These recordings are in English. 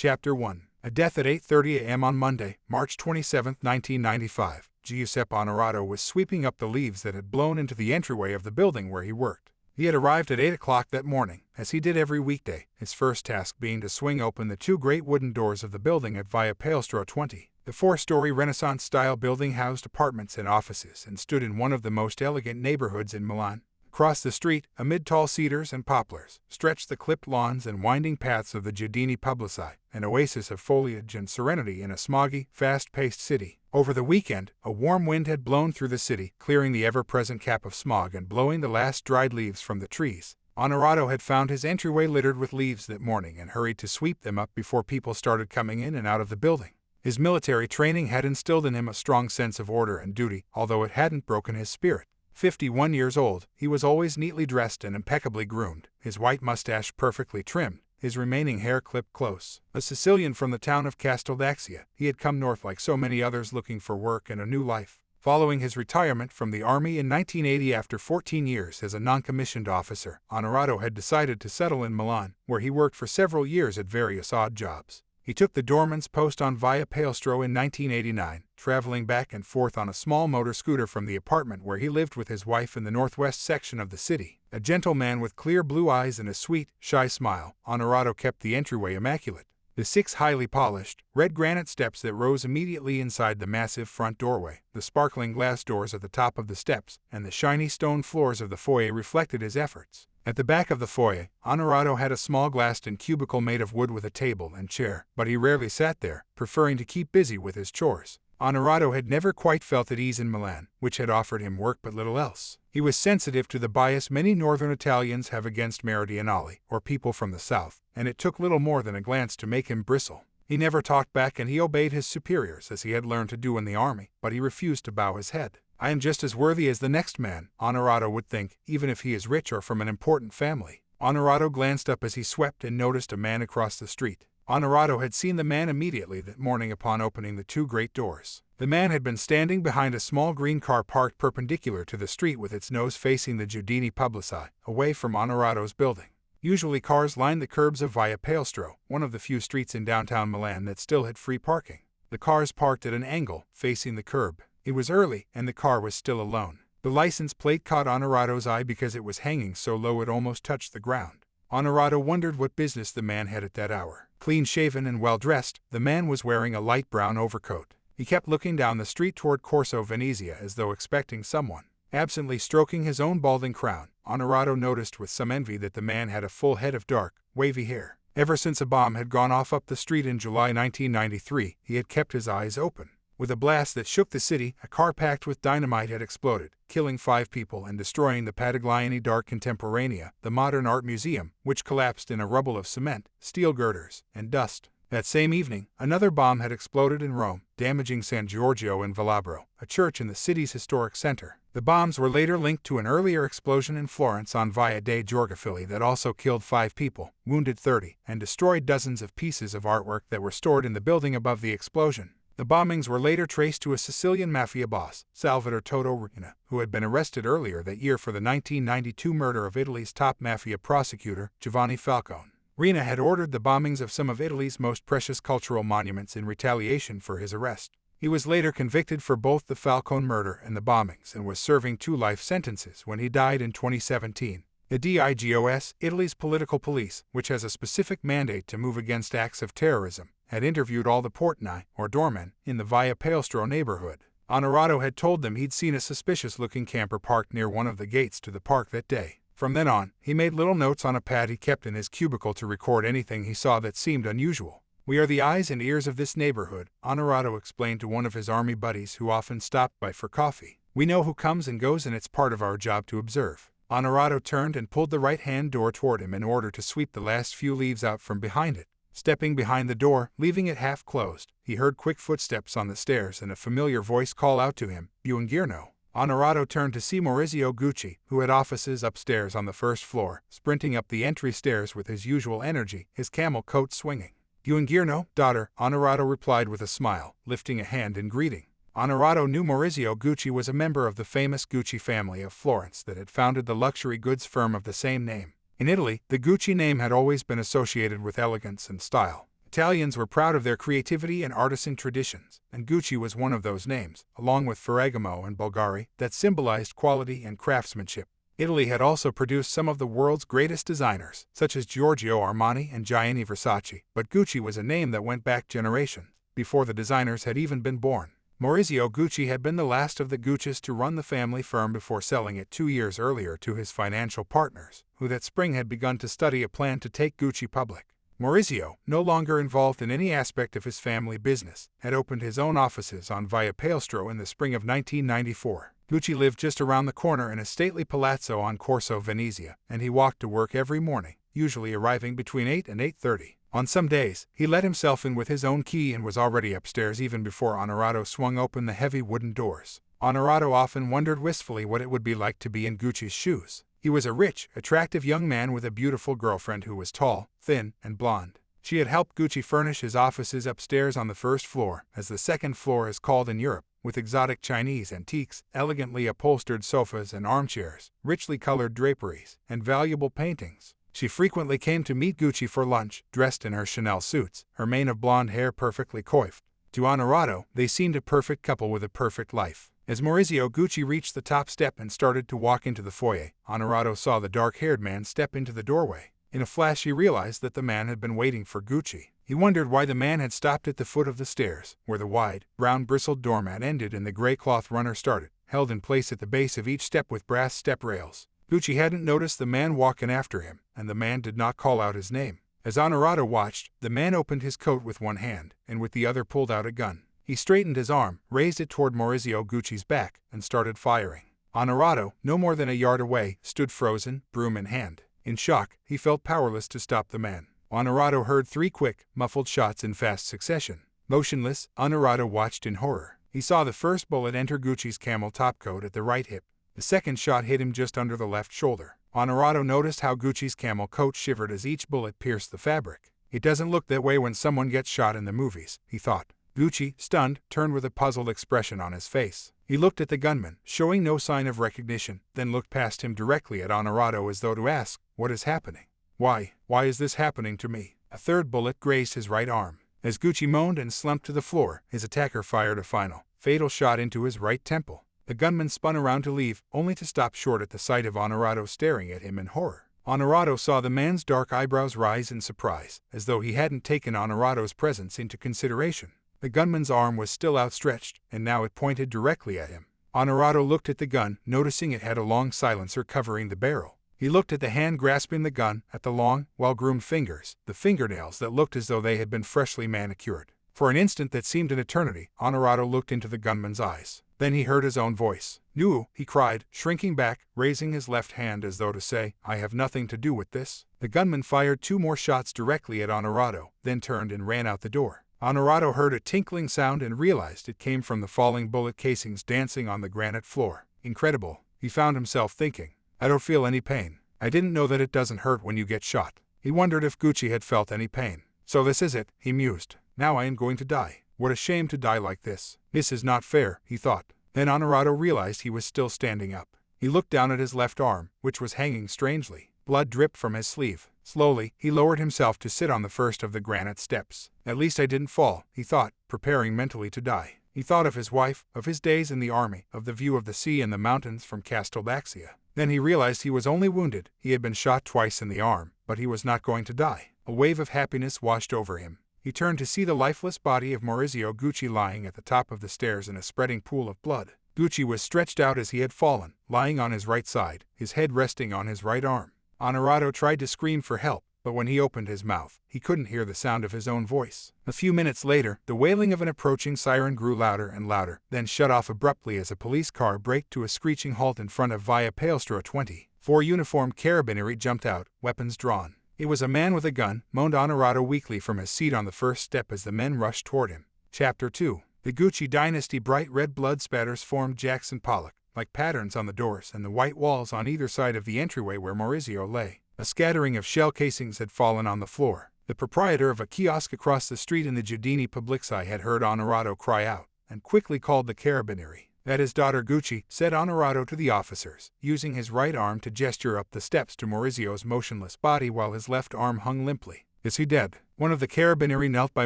Chapter 1. A death at 8:30 a.m. on Monday, March 27, 1995. Giuseppe Onorato was sweeping up the leaves that had blown into the entryway of the building where he worked. He had arrived at 8 o'clock that morning, as he did every weekday, his first task being to swing open the two great wooden doors of the building at Via Palestro 20. The four-story Renaissance-style building housed apartments and offices and stood in one of the most elegant neighborhoods in Milan. Across the street, amid tall cedars and poplars, stretched the clipped lawns and winding paths of the Giardini Pubblici, an oasis of foliage and serenity in a smoggy, fast-paced city. Over the weekend, a warm wind had blown through the city, clearing the ever-present cap of smog and blowing the last dried leaves from the trees. Onorato had found his entryway littered with leaves that morning and hurried to sweep them up before people started coming in and out of the building. His military training had instilled in him a strong sense of order and duty, although it hadn't broken his spirit. 51 years old, he was always neatly dressed and impeccably groomed, his white mustache perfectly trimmed, his remaining hair clipped close. A Sicilian from the town of Casteldaxia, he had come north like so many others looking for work and a new life. Following his retirement from the army in 1980 after 14 years as a non-commissioned officer, Onorato had decided to settle in Milan, where he worked for several years at various odd jobs. He took the doorman's post on Via Palestro in 1989, traveling back and forth on a small motor scooter from the apartment where he lived with his wife in the northwest section of the city. A gentle man with clear blue eyes and a sweet, shy smile, Onorato kept the entryway immaculate. The 6 highly polished, red granite steps that rose immediately inside the massive front doorway, the sparkling glass doors at the top of the steps, and the shiny stone floors of the foyer reflected his efforts. At the back of the foyer, Onorato had a small glassed-in cubicle made of wood with a table and chair, but he rarely sat there, preferring to keep busy with his chores. Onorato had never quite felt at ease in Milan, which had offered him work but little else. He was sensitive to the bias many northern Italians have against meridionali, or people from the south, and it took little more than a glance to make him bristle. He never talked back and he obeyed his superiors as he had learned to do in the army, but he refused to bow his head. I am just as worthy as the next man, Onorato would think, even if he is rich or from an important family. Onorato glanced up as he swept and noticed a man across the street. Onorato had seen the man immediately that morning upon opening the two great doors. The man had been standing behind a small green car parked perpendicular to the street with its nose facing the Giardini Pubblici, away from Onorato's building. Usually cars lined the curbs of Via Palestro, one of the few streets in downtown Milan that still had free parking. The cars parked at an angle, facing the curb. It was early, and the car was still alone. The license plate caught Onorato's eye because it was hanging so low it almost touched the ground. Onorato wondered what business the man had at that hour. Clean-shaven and well-dressed, the man was wearing a light brown overcoat. He kept looking down the street toward Corso Venezia as though expecting someone. Absently stroking his own balding crown, Onorato noticed with some envy that the man had a full head of dark, wavy hair. Ever since a bomb had gone off up the street in July 1993, he had kept his eyes open. With a blast that shook the city, a car packed with dynamite had exploded, killing 5 people and destroying the Padigliani d'Art Contemporanea, the modern art museum, which collapsed in a rubble of cement, steel girders, and dust. That same evening, another bomb had exploded in Rome, damaging San Giorgio in Velabro, a church in the city's historic center. The bombs were later linked to an earlier explosion in Florence on Via dei Giorgafili that also killed 5 people, wounded 30, and destroyed dozens of pieces of artwork that were stored in the building above the explosion. The bombings were later traced to a Sicilian mafia boss, Salvatore Toto Riina, who had been arrested earlier that year for the 1992 murder of Italy's top mafia prosecutor, Giovanni Falcone. Riina had ordered the bombings of some of Italy's most precious cultural monuments in retaliation for his arrest. He was later convicted for both the Falcone murder and the bombings and was serving 2 life sentences when he died in 2017. The DIGOS, Italy's political police, which has a specific mandate to move against acts of terrorism, had interviewed all the portini, or doormen, in the Via Palestro neighborhood. Onorato had told them he'd seen a suspicious-looking camper parked near one of the gates to the park that day. From then on, he made little notes on a pad he kept in his cubicle to record anything he saw that seemed unusual. "We are the eyes and ears of this neighborhood," Onorato explained to one of his army buddies who often stopped by for coffee. "We know who comes and goes and it's part of our job to observe." Onorato turned and pulled the right-hand door toward him in order to sweep the last few leaves out from behind it. Stepping behind the door, leaving it half closed, he heard quick footsteps on the stairs and a familiar voice call out to him, "Buongiorno." Onorato turned to see Maurizio Gucci, who had offices upstairs on the first floor, sprinting up the entry stairs with his usual energy, his camel coat swinging. "Buongiorno, daughter," Onorato replied with a smile, lifting a hand in greeting. Onorato knew Maurizio Gucci was a member of the famous Gucci family of Florence that had founded the luxury goods firm of the same name. In Italy, the Gucci name had always been associated with elegance and style. Italians were proud of their creativity and artisan traditions, and Gucci was one of those names, along with Ferragamo and Bulgari, that symbolized quality and craftsmanship. Italy had also produced some of the world's greatest designers, such as Giorgio Armani and Gianni Versace, but Gucci was a name that went back generations, before the designers had even been born. Maurizio Gucci had been the last of the Guccis to run the family firm before selling it 2 years earlier to his financial partners, who that spring had begun to study a plan to take Gucci public. Maurizio, no longer involved in any aspect of his family business, had opened his own offices on Via Palestro in the spring of 1994. Gucci lived just around the corner in a stately palazzo on Corso Venezia, and he walked to work every morning, usually arriving between 8 and 8:30. On some days, he let himself in with his own key and was already upstairs even before Onorato swung open the heavy wooden doors. Onorato often wondered wistfully what it would be like to be in Gucci's shoes. He was a rich, attractive young man with a beautiful girlfriend who was tall, thin, and blonde. She had helped Gucci furnish his offices upstairs on the first floor, as the second floor is called in Europe, with exotic Chinese antiques, elegantly upholstered sofas and armchairs, richly colored draperies, and valuable paintings. She frequently came to meet Gucci for lunch, dressed in her Chanel suits, her mane of blonde hair perfectly coiffed. To Onorato, they seemed a perfect couple with a perfect life. As Maurizio Gucci reached the top step and started to walk into the foyer, Onorato saw the dark-haired man step into the doorway. In a flash he realized that the man had been waiting for Gucci. He wondered why the man had stopped at the foot of the stairs, where the wide, brown-bristled doormat ended and the gray cloth runner started, held in place at the base of each step with brass step rails. Gucci hadn't noticed the man walking after him, and the man did not call out his name. As Onorato watched, the man opened his coat with one hand, and with the other pulled out a gun. He straightened his arm, raised it toward Maurizio Gucci's back, and started firing. Onorato, no more than a yard away, stood frozen, broom in hand. In shock, he felt powerless to stop the man. Onorato heard 3 quick, muffled shots in fast succession. Motionless, Onorato watched in horror. He saw the first bullet enter Gucci's camel topcoat at the right hip. The second shot hit him just under the left shoulder. Onorato noticed how Gucci's camel coat shivered as each bullet pierced the fabric. It doesn't look that way when someone gets shot in the movies, he thought. Gucci, stunned, turned with a puzzled expression on his face. He looked at the gunman, showing no sign of recognition, then looked past him directly at Onorato as though to ask, "What is happening? Why is this happening to me?" A third bullet grazed his right arm. As Gucci moaned and slumped to the floor, his attacker fired a final, fatal shot into his right temple. The gunman spun around to leave, only to stop short at the sight of Onorato staring at him in horror. Onorato saw the man's dark eyebrows rise in surprise, as though he hadn't taken Onorato's presence into consideration. The gunman's arm was still outstretched, and now it pointed directly at him. Onorato looked at the gun, noticing it had a long silencer covering the barrel. He looked at the hand grasping the gun, at the long, well-groomed fingers, the fingernails that looked as though they had been freshly manicured. For an instant that seemed an eternity, Onorato looked into the gunman's eyes. Then he heard his own voice. "No," he cried, shrinking back, raising his left hand as though to say, "I have nothing to do with this." The gunman fired 2 more shots directly at Onorato, then turned and ran out the door. Onorato heard a tinkling sound and realized it came from the falling bullet casings dancing on the granite floor. Incredible, he found himself thinking. I don't feel any pain. I didn't know that it doesn't hurt when you get shot. He wondered if Gucci had felt any pain. So this is it, he mused. Now I am going to die. What a shame to die like this. This is not fair, he thought. Then Onorato realized he was still standing up. He looked down at his left arm, which was hanging strangely. Blood dripped from his sleeve. Slowly, he lowered himself to sit on the first of the granite steps. At least I didn't fall, he thought, preparing mentally to die. He thought of his wife, of his days in the army, of the view of the sea and the mountains from Castelbaxia. Then he realized he was only wounded. He had been shot twice in the arm, but he was not going to die. A wave of happiness washed over him. He turned to see the lifeless body of Maurizio Gucci lying at the top of the stairs in a spreading pool of blood. Gucci was stretched out as he had fallen, lying on his right side, his head resting on his right arm. Onorato tried to scream for help, but when he opened his mouth, he couldn't hear the sound of his own voice. A few minutes later, the wailing of an approaching siren grew louder and louder, then shut off abruptly as a police car braked to a screeching halt in front of Via Palestro 20. 4 uniformed carabinieri jumped out, weapons drawn. It was a man with a gun, moaned Onorato weakly from his seat on the first step as the men rushed toward him. Chapter 2. The Gucci dynasty. Bright red blood spatters formed Jackson Pollock, like patterns on the doors and the white walls on either side of the entryway where Maurizio lay. A scattering of shell casings had fallen on the floor. The proprietor of a kiosk across the street in the Giardini Pubblicai had heard Onorato cry out, and quickly called the carabinieri. "That is daughter Gucci," said Onorato to the officers, using his right arm to gesture up the steps to Maurizio's motionless body while his left arm hung limply. "Is he dead?" One of the carabinieri knelt by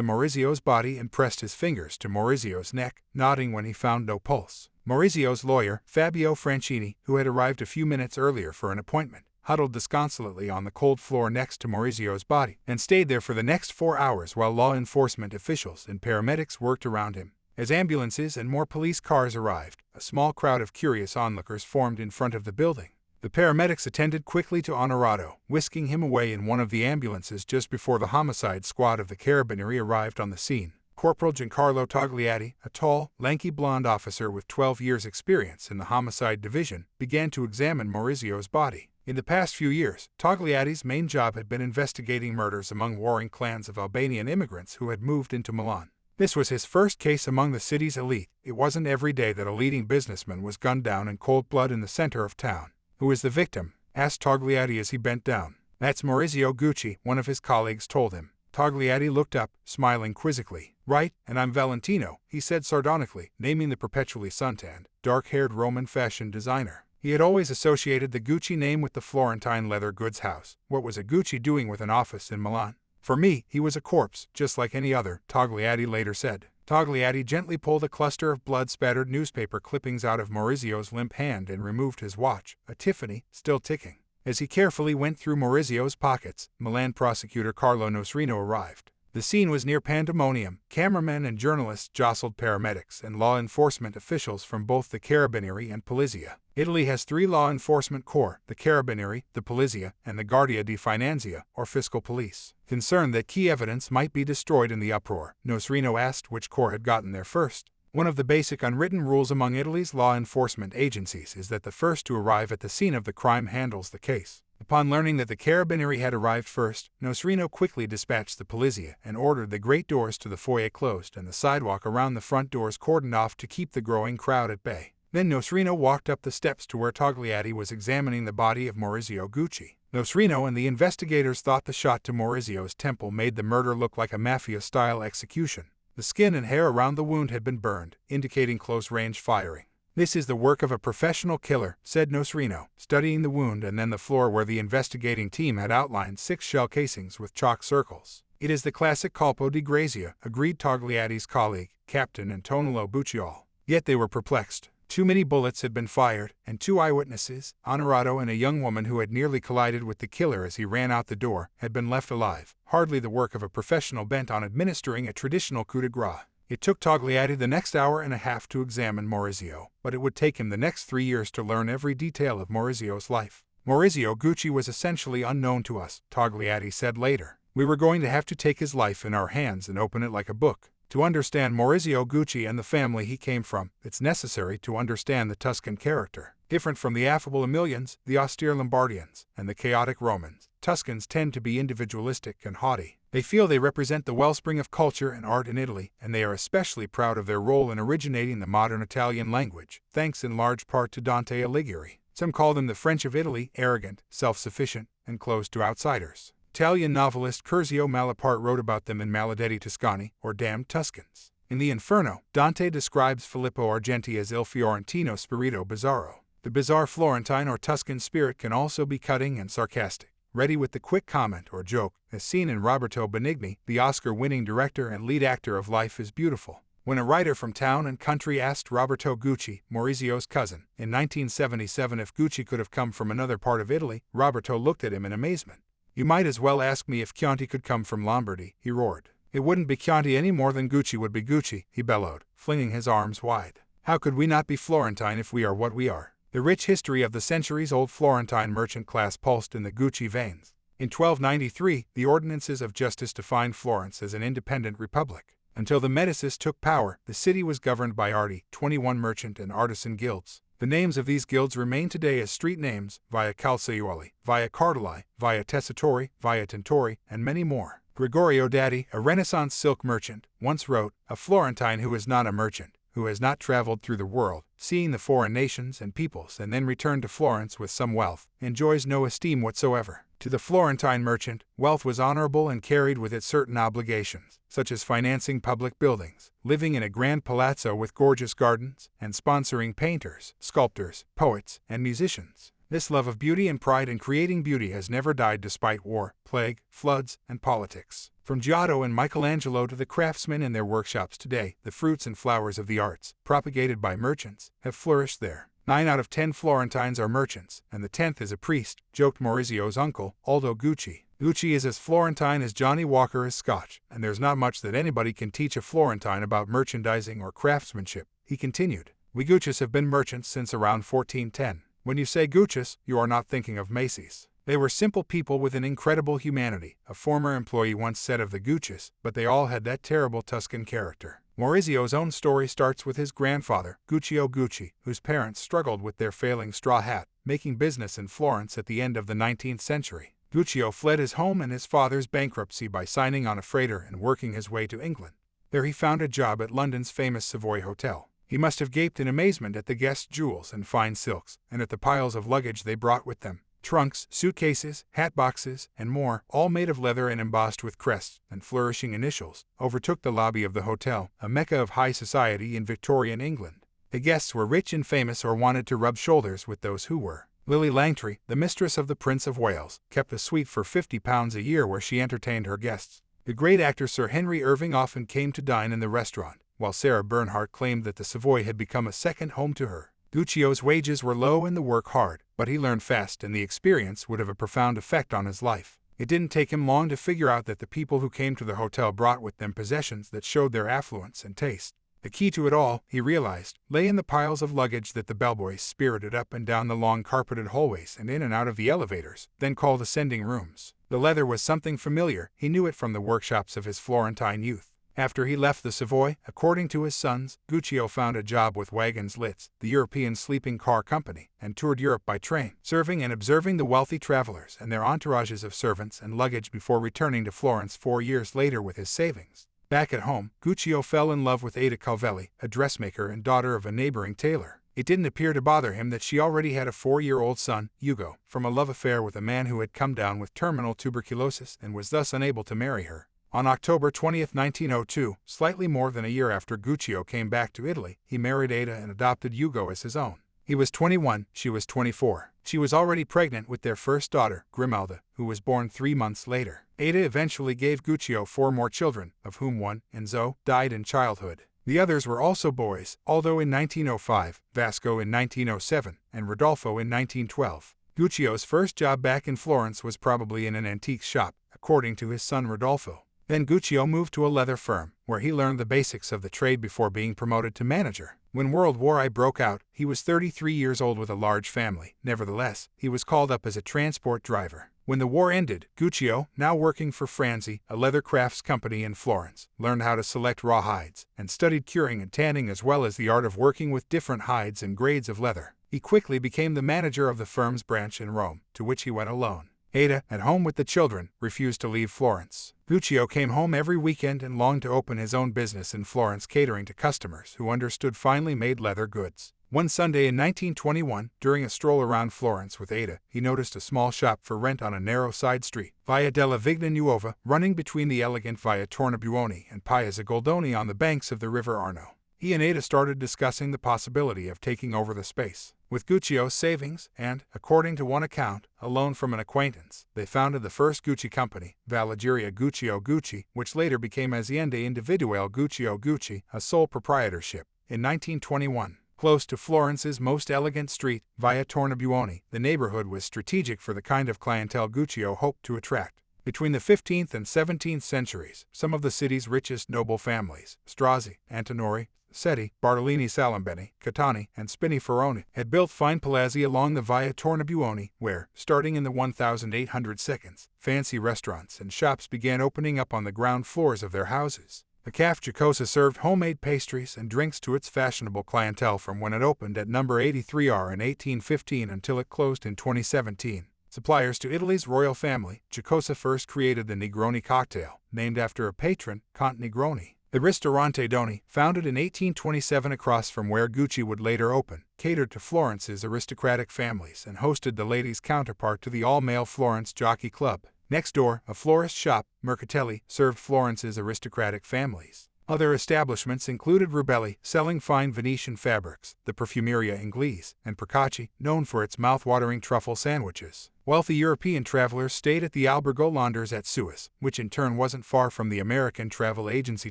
Maurizio's body and pressed his fingers to Maurizio's neck, nodding when he found no pulse. Maurizio's lawyer, Fabio Francini, who had arrived a few minutes earlier for an appointment, huddled disconsolately on the cold floor next to Maurizio's body and stayed there for the next 4 hours while law enforcement officials and paramedics worked around him. As ambulances and more police cars arrived, a small crowd of curious onlookers formed in front of the building. The paramedics attended quickly to Onorato, whisking him away in one of the ambulances just before the homicide squad of the Carabinieri arrived on the scene. Corporal Giancarlo Togliatti, a tall, lanky blonde officer with 12 years' experience in the homicide division, began to examine Maurizio's body. In the past few years, Togliatti's main job had been investigating murders among warring clans of Albanian immigrants who had moved into Milan. This was his first case among the city's elite. It wasn't every day that a leading businessman was gunned down in cold blood in the center of town. "Who is the victim?" asked Togliatti as he bent down. "That's Maurizio Gucci," one of his colleagues told him. Togliatti looked up, smiling quizzically. "Right, and I'm Valentino," he said sardonically, naming the perpetually suntanned, dark-haired Roman fashion designer. He had always associated the Gucci name with the Florentine leather goods house. What was a Gucci doing with an office in Milan? "For me, he was a corpse, just like any other," Togliatti later said. Togliatti gently pulled a cluster of blood-spattered newspaper clippings out of Maurizio's limp hand and removed his watch, a Tiffany, still ticking. As he carefully went through Maurizio's pockets, Milan prosecutor Carlo Nosrino arrived. The scene was near pandemonium. Cameramen and journalists jostled paramedics and law enforcement officials from both the Carabinieri and Polizia. Italy has 3 law enforcement corps, the Carabinieri, the Polizia, and the Guardia di Finanza, or fiscal police. Concerned that key evidence might be destroyed in the uproar, Nosrino asked which corps had gotten there first. One of the basic unwritten rules among Italy's law enforcement agencies is that the first to arrive at the scene of the crime handles the case. Upon learning that the Carabinieri had arrived first, Nosrino quickly dispatched the Polizia and ordered the great doors to the foyer closed and the sidewalk around the front doors cordoned off to keep the growing crowd at bay. Then Nosrino walked up the steps to where Togliatti was examining the body of Maurizio Gucci. Nosrino and the investigators thought the shot to Maurizio's temple made the murder look like a mafia-style execution. The skin and hair around the wound had been burned, indicating close-range firing. "This is the work of a professional killer," said Nosrino, studying the wound and then the floor where the investigating team had outlined 6 shell casings with chalk circles. "It is the classic colpo di grazia," agreed Togliatti's colleague, Captain Antonio Bucciol. Yet they were perplexed. Too many bullets had been fired, and 2 eyewitnesses, Onorato and a young woman who had nearly collided with the killer as he ran out the door, had been left alive. Hardly the work of a professional bent on administering a traditional coup de grace. It took Togliatti the next hour and a half to examine Maurizio, but it would take him the next 3 years to learn every detail of Maurizio's life. "Maurizio Gucci was essentially unknown to us," Togliatti said later. "We were going to have to take his life in our hands and open it like a book. To understand Maurizio Gucci and the family he came from, it's necessary to understand the Tuscan character. Different from the affable Emilians, the austere Lombardians, and the chaotic Romans, Tuscans tend to be individualistic and haughty. They feel they represent the wellspring of culture and art in Italy, and they are especially proud of their role in originating the modern Italian language, thanks in large part to Dante Alighieri. Some call them the French of Italy, arrogant, self-sufficient, and closed to outsiders. Italian novelist Curzio Malaparte wrote about them in Maledetti Toscani, or Damned Tuscans. In the Inferno, Dante describes Filippo Argenti as Il Fiorentino Spirito Bizzarro. The bizarre Florentine or Tuscan spirit can also be cutting and sarcastic, ready with the quick comment or joke, as seen in Roberto Benigni, the Oscar-winning director and lead actor of Life is Beautiful. When a writer from Town and Country asked Roberto Gucci, Maurizio's cousin, in 1977 if Gucci could have come from another part of Italy, Roberto looked at him in amazement. "You might as well ask me if Chianti could come from Lombardy," he roared. "It wouldn't be Chianti any more than Gucci would be Gucci," he bellowed, flinging his arms wide. "How could we not be Florentine if we are what we are?" The rich history of the centuries-old Florentine merchant class pulsed in the Gucci veins. In 1293, the ordinances of justice defined Florence as an independent republic. Until the Medicis took power, the city was governed by Arti, 21 merchant and artisan guilds. The names of these guilds remain today as street names: Via Calzaioli, Via Cardoli, Via Tessitori, Via Tintori, and many more. Gregorio Datti, a Renaissance silk merchant, once wrote, "A Florentine who is not a merchant, who has not traveled through the world, seeing the foreign nations and peoples and then returned to Florence with some wealth, enjoys no esteem whatsoever." To the Florentine merchant, wealth was honorable and carried with it certain obligations, such as financing public buildings, living in a grand palazzo with gorgeous gardens, and sponsoring painters, sculptors, poets, and musicians. This love of beauty and pride in creating beauty has never died despite war, plague, floods, and politics. From Giotto and Michelangelo to the craftsmen in their workshops today, the fruits and flowers of the arts, propagated by merchants, have flourished there. 9 out of 10 Florentines are merchants, and the 10th is a priest, joked Maurizio's uncle, Aldo Gucci. Gucci is as Florentine as Johnny Walker is Scotch, and there's not much that anybody can teach a Florentine about merchandising or craftsmanship, he continued. We Guccis have been merchants since around 1410. When you say Guccis, you are not thinking of Macy's. They were simple people with an incredible humanity, a former employee once said of the Guccis, but they all had that terrible Tuscan character. Maurizio's own story starts with his grandfather, Guccio Gucci, whose parents struggled with their failing straw hat, making business in Florence at the end of the 19th century. Guccio fled his home and his father's bankruptcy by signing on a freighter and working his way to England. There he found a job at London's famous Savoy Hotel. He must have gaped in amazement at the guests' jewels and fine silks, and at the piles of luggage they brought with them. Trunks, suitcases, hat boxes, and more, all made of leather and embossed with crests and flourishing initials, overtook the lobby of the hotel, a mecca of high society in Victorian England. The guests were rich and famous or wanted to rub shoulders with those who were. Lily Langtry, the mistress of the Prince of Wales, kept a suite for £50 a year where she entertained her guests. The great actor Sir Henry Irving often came to dine in the restaurant, while Sarah Bernhardt claimed that the Savoy had become a second home to her. Guccio's wages were low and the work hard, but he learned fast and the experience would have a profound effect on his life. It didn't take him long to figure out that the people who came to the hotel brought with them possessions that showed their affluence and taste. The key to it all, he realized, lay in the piles of luggage that the bellboys spirited up and down the long carpeted hallways and in and out of the elevators, then called ascending rooms. The leather was something familiar, he knew it from the workshops of his Florentine youth. After he left the Savoy, according to his sons, Guccio found a job with Wagons Litz, the European sleeping car company, and toured Europe by train, serving and observing the wealthy travelers and their entourages of servants and luggage before returning to Florence 4 years later with his savings. Back at home, Guccio fell in love with Ada Calvelli, a dressmaker and daughter of a neighboring tailor. It didn't appear to bother him that she already had a 4-year-old son, Ugo, from a love affair with a man who had come down with terminal tuberculosis and was thus unable to marry her. On October 20, 1902, slightly more than a year after Guccio came back to Italy, he married Ada and adopted Ugo as his own. He was 21, she was 24. She was already pregnant with their first daughter, Grimalda, who was born 3 months later. Ada eventually gave Guccio 4 more children, of whom one, Enzo, died in childhood. The others were also boys, Aldo in 1905, Vasco in 1907, and Rodolfo in 1912. Guccio's first job back in Florence was probably in an antique shop, according to his son Rodolfo. Then Guccio moved to a leather firm, where he learned the basics of the trade before being promoted to manager. When World War I broke out, he was 33 years old with a large family. Nevertheless, he was called up as a transport driver. When the war ended, Guccio, now working for Franzi, a leather crafts company in Florence, learned how to select raw hides, and studied curing and tanning as well as the art of working with different hides and grades of leather. He quickly became the manager of the firm's branch in Rome, to which he went alone. Ada, at home with the children, refused to leave Florence. Guccio came home every weekend and longed to open his own business in Florence, catering to customers who understood finely made leather goods. One Sunday in 1921, during a stroll around Florence with Ada, he noticed a small shop for rent on a narrow side street, Via della Vigna Nuova, running between the elegant Via Tornabuoni and Piazza Goldoni on the banks of the river Arno. He and Ada started discussing the possibility of taking over the space. With Guccio's savings and, according to one account, a loan from an acquaintance, they founded the first Gucci company, Valigeria Guccio Gucci, which later became Azienda Individuale Guccio Gucci, a sole proprietorship. In 1921, close to Florence's most elegant street, Via Tornabuoni, the neighborhood was strategic for the kind of clientele Guccio hoped to attract. Between the 15th and 17th centuries, some of the city's richest noble families, Strozzi, Antinori, Seti, Bartolini Salimbeni, Catani, and Spiniferroni, had built fine palazzi along the Via Tornabuoni, where, starting in the 1800s, fancy restaurants and shops began opening up on the ground floors of their houses. The Cafe Giacosa served homemade pastries and drinks to its fashionable clientele from when it opened at number 83R in 1815 until it closed in 2017. Suppliers to Italy's royal family, Giacosa first created the Negroni cocktail, named after a patron, Count Negroni. The Ristorante Doni, founded in 1827 across from where Gucci would later open, catered to Florence's aristocratic families and hosted the ladies' counterpart to the all-male Florence Jockey Club. Next door, a florist shop, Mercatelli, served Florence's aristocratic families. Other establishments included Rubelli, selling fine Venetian fabrics, the Perfumeria Inglese, and Procacci, known for its mouth-watering truffle sandwiches. Wealthy European travelers stayed at the Albergo Londres at Suez, which in turn wasn't far from the American travel agency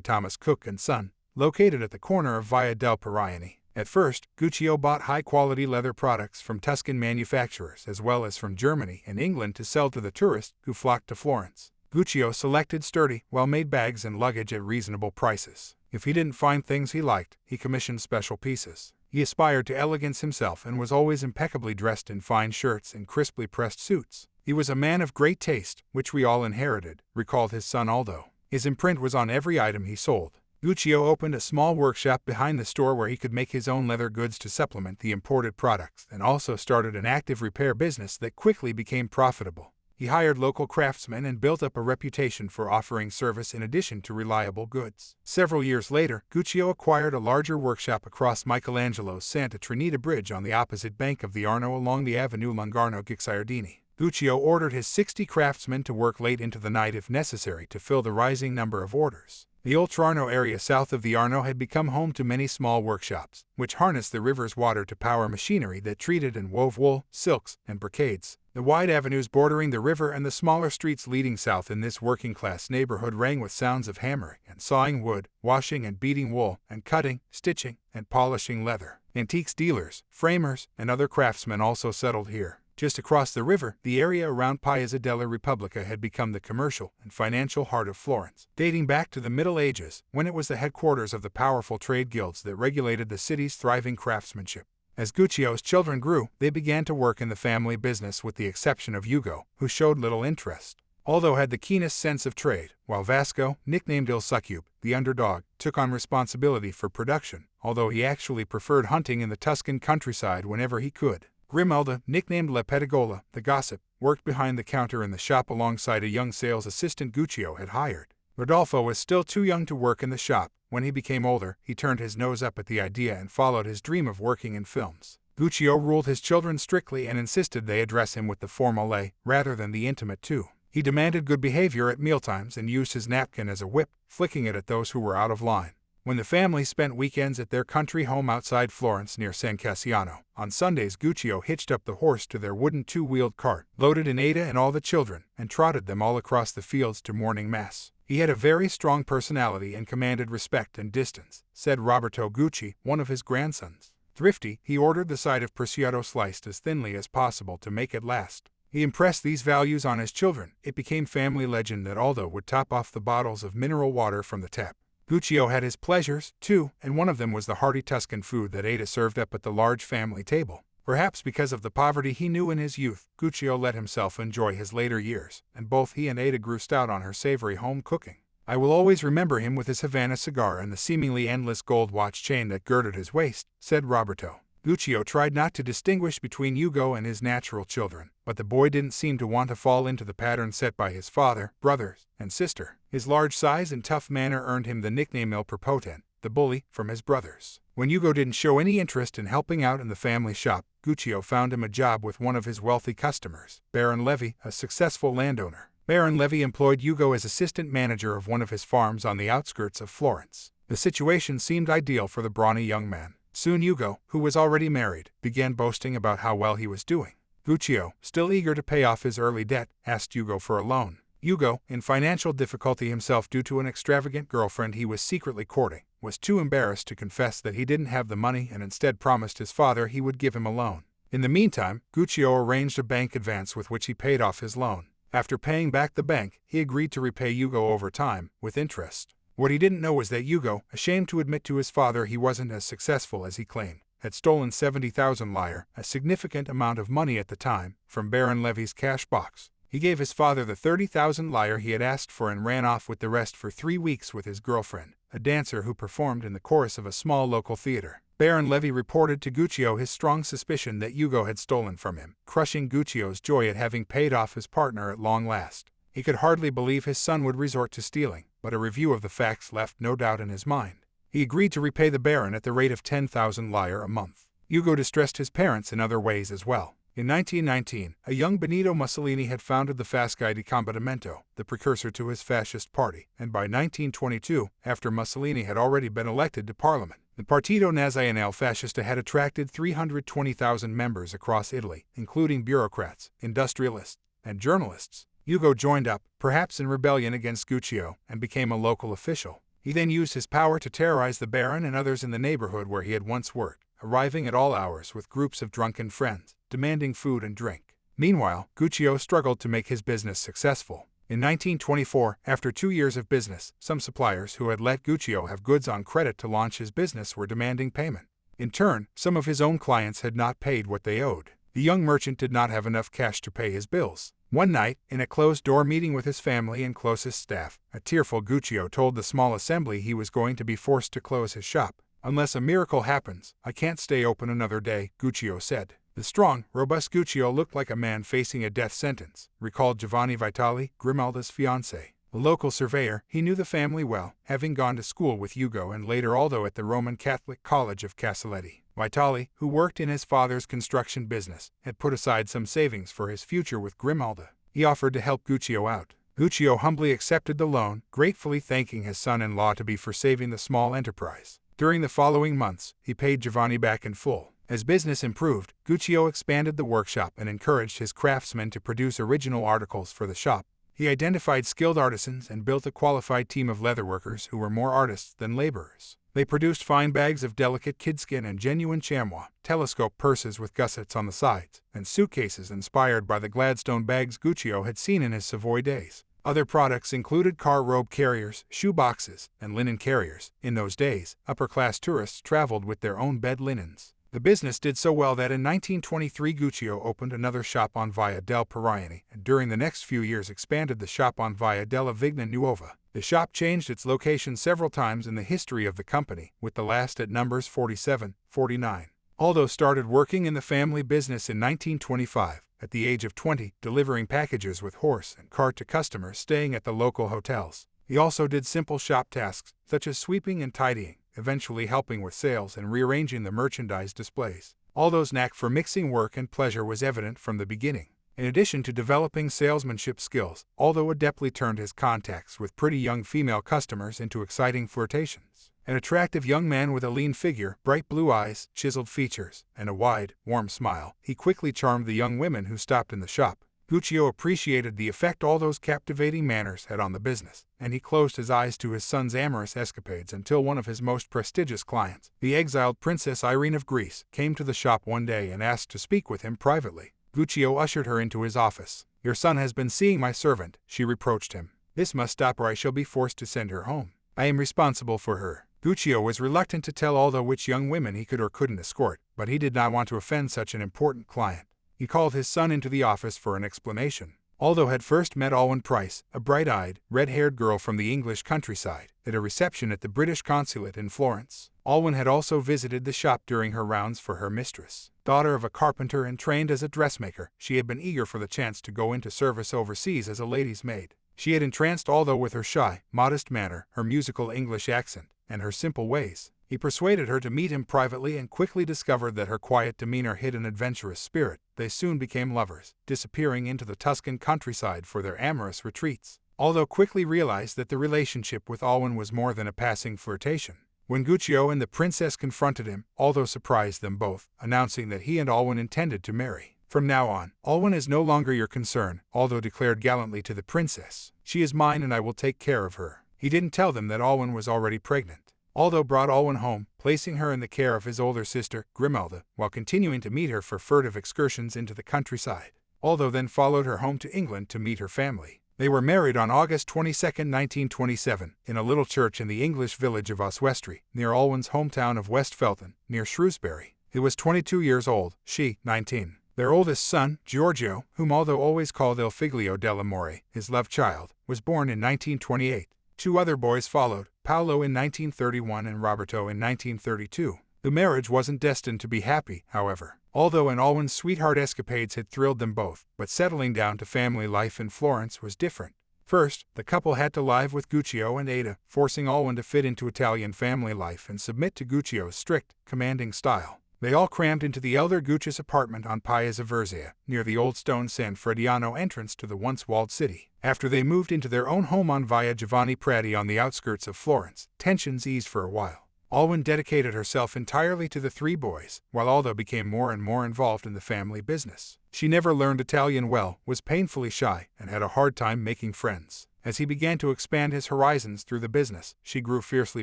Thomas Cook & Son, located at the corner of Via del Pariani. At first, Guccio bought high-quality leather products from Tuscan manufacturers as well as from Germany and England to sell to the tourists who flocked to Florence. Guccio selected sturdy, well-made bags and luggage at reasonable prices. If he didn't find things he liked, he commissioned special pieces. He aspired to elegance himself and was always impeccably dressed in fine shirts and crisply pressed suits. He was a man of great taste, which we all inherited, recalled his son Aldo. His imprint was on every item he sold. Guccio opened a small workshop behind the store where he could make his own leather goods to supplement the imported products, and also started an active repair business that quickly became profitable. He hired local craftsmen and built up a reputation for offering service in addition to reliable goods. Several years later, Guccio acquired a larger workshop across Michelangelo's Santa Trinita Bridge on the opposite bank of the Arno along the Avenue Longarno Guicciardini. Guccio ordered his 60 craftsmen to work late into the night if necessary to fill the rising number of orders. The Oltrarno area south of the Arno had become home to many small workshops, which harnessed the river's water to power machinery that treated and wove wool, silks, and brocades. The wide avenues bordering the river and the smaller streets leading south in this working-class neighborhood rang with sounds of hammering and sawing wood, washing and beating wool, and cutting, stitching, and polishing leather. Antiques dealers, framers, and other craftsmen also settled here. Just across the river, the area around Piazza della Repubblica had become the commercial and financial heart of Florence, dating back to the Middle Ages, when it was the headquarters of the powerful trade guilds that regulated the city's thriving craftsmanship. As Guccio's children grew, they began to work in the family business with the exception of Ugo, who showed little interest. Aldo had the keenest sense of trade, while Vasco, nicknamed Il Succube, the underdog, took on responsibility for production, although he actually preferred hunting in the Tuscan countryside whenever he could. Grimalda, nicknamed La Pettigola, the gossip, worked behind the counter in the shop alongside a young sales assistant Guccio had hired. Rodolfo was still too young to work in the shop. When he became older, he turned his nose up at the idea and followed his dream of working in films. Guccio ruled his children strictly and insisted they address him with the formal lei, rather than the intimate tu. He demanded good behavior at mealtimes and used his napkin as a whip, flicking it at those who were out of line. When the family spent weekends at their country home outside Florence near San Cassiano, on Sundays Guccio hitched up the horse to their wooden two-wheeled cart, loaded in Ada and all the children, and trotted them all across the fields to morning mass. He had a very strong personality and commanded respect and distance, said Roberto Gucci, one of his grandsons. Thrifty, he ordered the side of prosciutto sliced as thinly as possible to make it last. He impressed these values on his children. It became family legend that Aldo would top off the bottles of mineral water from the tap. Guccio had his pleasures, too, and one of them was the hearty Tuscan food that Ada served up at the large family table. Perhaps because of the poverty he knew in his youth, Guccio let himself enjoy his later years, and both he and Ada grew stout on her savory home cooking. I will always remember him with his Havana cigar and the seemingly endless gold watch chain that girded his waist, said Roberto. Guccio tried not to distinguish between Ugo and his natural children, but the boy didn't seem to want to fall into the pattern set by his father, brothers, and sister. His large size and tough manner earned him the nickname Il Prepotent, the bully, from his brothers. When Ugo didn't show any interest in helping out in the family shop, Guccio found him a job with one of his wealthy customers, Baron Levi, a successful landowner. Baron Levi employed Ugo as assistant manager of one of his farms on the outskirts of Florence. The situation seemed ideal for the brawny young man. Soon Ugo, who was already married, began boasting about how well he was doing. Guccio, still eager to pay off his early debt, asked Ugo for a loan. Ugo, in financial difficulty himself due to an extravagant girlfriend he was secretly courting, was too embarrassed to confess that he didn't have the money and instead promised his father he would give him a loan. In the meantime, Guccio arranged a bank advance with which he paid off his loan. After paying back the bank, he agreed to repay Ugo over time, with interest. What he didn't know was that Ugo, ashamed to admit to his father he wasn't as successful as he claimed, had stolen 70,000 lire, a significant amount of money at the time, from Baron Levy's cash box. He gave his father the 30,000 lire he had asked for and ran off with the rest for 3 weeks with his girlfriend, a dancer who performed in the chorus of a small local theater. Baron Levy reported to Guccio his strong suspicion that Ugo had stolen from him, crushing Guccio's joy at having paid off his partner at long last. He could hardly believe his son would resort to stealing, but a review of the facts left no doubt in his mind. He agreed to repay the Baron at the rate of 10,000 lire a month. Ugo distressed his parents in other ways as well. In 1919, a young Benito Mussolini had founded the Fasci di Combattimento, the precursor to his fascist party, and by 1922, after Mussolini had already been elected to parliament, the Partito Nazionale Fascista had attracted 320,000 members across Italy, including bureaucrats, industrialists, and journalists. Ugo joined up, perhaps in rebellion against Guccio, and became a local official. He then used his power to terrorize the Baron and others in the neighborhood where he had once worked, arriving at all hours with groups of drunken friends, demanding food and drink. Meanwhile, Guccio struggled to make his business successful. In 1924, after 2 years of business, some suppliers who had let Guccio have goods on credit to launch his business were demanding payment. In turn, some of his own clients had not paid what they owed. The young merchant did not have enough cash to pay his bills. One night, in a closed-door meeting with his family and closest staff, a tearful Guccio told the small assembly he was going to be forced to close his shop. "Unless a miracle happens, I can't stay open another day," Guccio said. The strong, robust Guccio looked like a man facing a death sentence, recalled Giovanni Vitali, Grimalda's fiancé. A local surveyor, he knew the family well, having gone to school with Ugo and later Aldo at the Roman Catholic College of Castelletti. Vitali, who worked in his father's construction business, had put aside some savings for his future with Grimalda. He offered to help Guccio out. Guccio humbly accepted the loan, gratefully thanking his son-in-law to be for saving the small enterprise. During the following months, he paid Giovanni back in full. As business improved, Guccio expanded the workshop and encouraged his craftsmen to produce original articles for the shop. He identified skilled artisans and built a qualified team of leatherworkers who were more artists than laborers. They produced fine bags of delicate kidskin and genuine chamois, telescope purses with gussets on the sides, and suitcases inspired by the Gladstone bags Guccio had seen in his Savoy days. Other products included car robe carriers, shoe boxes, and linen carriers. In those days, upper-class tourists traveled with their own bed linens. The business did so well that in 1923 Guccio opened another shop on Via del Pariani, and during the next few years expanded the shop on Via della Vigna Nuova. The shop changed its location several times in the history of the company, with the last at numbers 47, 49. Aldo started working in the family business in 1925, at the age of 20, delivering packages with horse and cart to customers staying at the local hotels. He also did simple shop tasks, such as sweeping and tidying, eventually helping with sales and rearranging the merchandise displays. Aldo's knack for mixing work and pleasure was evident from the beginning. In addition to developing salesmanship skills, Aldo adeptly turned his contacts with pretty young female customers into exciting flirtations. An attractive young man with a lean figure, bright blue eyes, chiseled features, and a wide, warm smile, he quickly charmed the young women who stopped in the shop. Guccio appreciated the effect Aldo's captivating manners had on the business, and he closed his eyes to his son's amorous escapades until one of his most prestigious clients, the exiled Princess Irene of Greece, came to the shop one day and asked to speak with him privately. Guccio ushered her into his office. "Your son has been seeing my servant," she reproached him. "This must stop or I shall be forced to send her home. I am responsible for her." Guccio was reluctant to tell Aldo which young women he could or couldn't escort, but he did not want to offend such an important client. He called his son into the office for an explanation. Aldo had first met Alwyn Price, a bright-eyed, red-haired girl from the English countryside, at a reception at the British consulate in Florence. Alwyn had also visited the shop during her rounds for her mistress. Daughter of a carpenter and trained as a dressmaker, she had been eager for the chance to go into service overseas as a lady's maid. She had entranced Aldo with her shy, modest manner, her musical English accent, and her simple ways. He persuaded her to meet him privately and quickly discovered that her quiet demeanor hid an adventurous spirit. They soon became lovers, disappearing into the Tuscan countryside for their amorous retreats. Aldo quickly realized that the relationship with Alwyn was more than a passing flirtation. When Guccio and the princess confronted him, Aldo surprised them both, announcing that he and Alwyn intended to marry. "From now on, Alwyn is no longer your concern," Aldo declared gallantly to the princess. "She is mine and I will take care of her." He didn't tell them that Alwyn was already pregnant. Aldo brought Alwyn home, placing her in the care of his older sister, Grimalda, while continuing to meet her for furtive excursions into the countryside. Aldo then followed her home to England to meet her family. They were married on August 22, 1927, in a little church in the English village of Oswestry, near Alwyn's hometown of West Felton, near Shrewsbury. He was 22 years old, she 19. Their oldest son, Giorgio, whom Aldo always called Il Figlio dell'amore, his love child, was born in 1928. 2 other boys followed, Paolo in 1931 and Roberto in 1932. The marriage wasn't destined to be happy, however. Aldo and Alwyn's sweetheart escapades had thrilled them both, but settling down to family life in Florence was different. First, the couple had to live with Guccio and Ada, forcing Alwyn to fit into Italian family life and submit to Guccio's strict, commanding style. They all crammed into the elder Gucci's apartment on Piazza Verzea, near the old stone San Frediano entrance to the once walled city. After they moved into their own home on Via Giovanni Prati on the outskirts of Florence, tensions eased for a while. Alwyn dedicated herself entirely to the three boys, while Aldo became more and more involved in the family business. She never learned Italian well, was painfully shy, and had a hard time making friends. As he began to expand his horizons through the business, she grew fiercely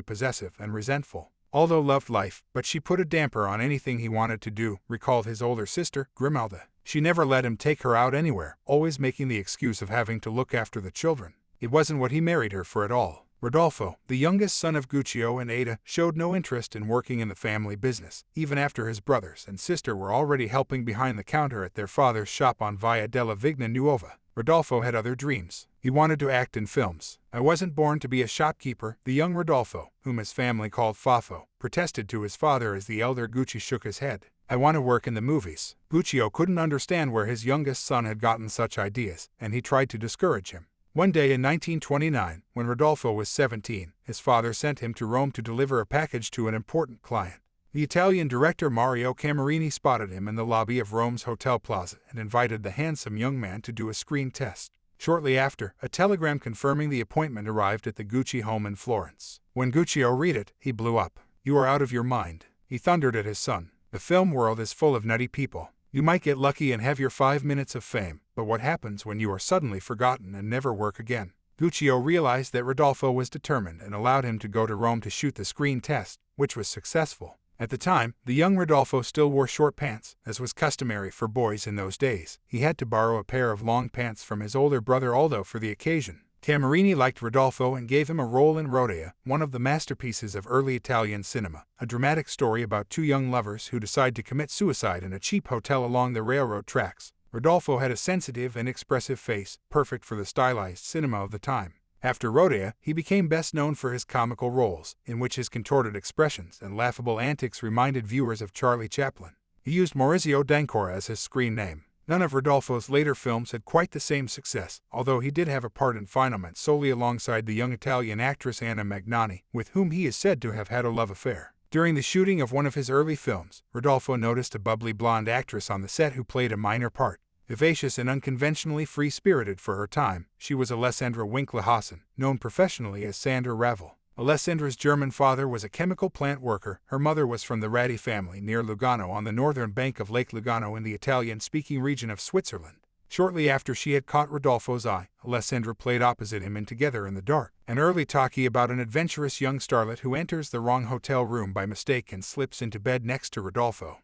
possessive and resentful. Aldo loved life, but she put a damper on anything he wanted to do, recalled his older sister, Grimalda. She never let him take her out anywhere, always making the excuse of having to look after the children. It wasn't what he married her for at all. Rodolfo, the youngest son of Guccio and Ada, showed no interest in working in the family business, even after his brothers and sister were already helping behind the counter at their father's shop on Via della Vigna Nuova. Rodolfo had other dreams. He wanted to act in films. "I wasn't born to be a shopkeeper," the young Rodolfo, whom his family called Fafo, protested to his father as the elder Gucci shook his head. "I want to work in the movies." Guccio couldn't understand where his youngest son had gotten such ideas, and he tried to discourage him. One day in 1929, when Rodolfo was 17, his father sent him to Rome to deliver a package to an important client. The Italian director Mario Camerini spotted him in the lobby of Rome's Hotel Plaza and invited the handsome young man to do a screen test. Shortly after, a telegram confirming the appointment arrived at the Gucci home in Florence. When Guccio read it, he blew up. "You are out of your mind," he thundered at his son. "The film world is full of nutty people. You might get lucky and have your 5 minutes of fame, but what happens when you are suddenly forgotten and never work again?" Guccio realized that Rodolfo was determined and allowed him to go to Rome to shoot the screen test, which was successful. At the time, the young Rodolfo still wore short pants, as was customary for boys in those days. He had to borrow a pair of long pants from his older brother Aldo for the occasion. Camerini liked Rodolfo and gave him a role in Rodea, one of the masterpieces of early Italian cinema, a dramatic story about two young lovers who decide to commit suicide in a cheap hotel along the railroad tracks. Rodolfo had a sensitive and expressive face, perfect for the stylized cinema of the time. After Rodea, he became best known for his comical roles, in which his contorted expressions and laughable antics reminded viewers of Charlie Chaplin. He used Maurizio d'Ancora as his screen name. None of Rodolfo's later films had quite the same success, although he did have a part in Finalmente solely alongside the young Italian actress Anna Magnani, with whom he is said to have had a love affair. During the shooting of one of his early films, Rodolfo noticed a bubbly blonde actress on the set who played a minor part. Vivacious and unconventionally free-spirited for her time, she was Alessandra Winkler-Hassan, known professionally as Sandra Ravel. Alessandra's German father was a chemical plant worker. Her mother was from the Ratti family near Lugano on the northern bank of Lake Lugano in the Italian-speaking region of Switzerland. Shortly after she had caught Rodolfo's eye, Alessandra played opposite him in Together in the Dark, an early talkie about an adventurous young starlet who enters the wrong hotel room by mistake and slips into bed next to Rodolfo,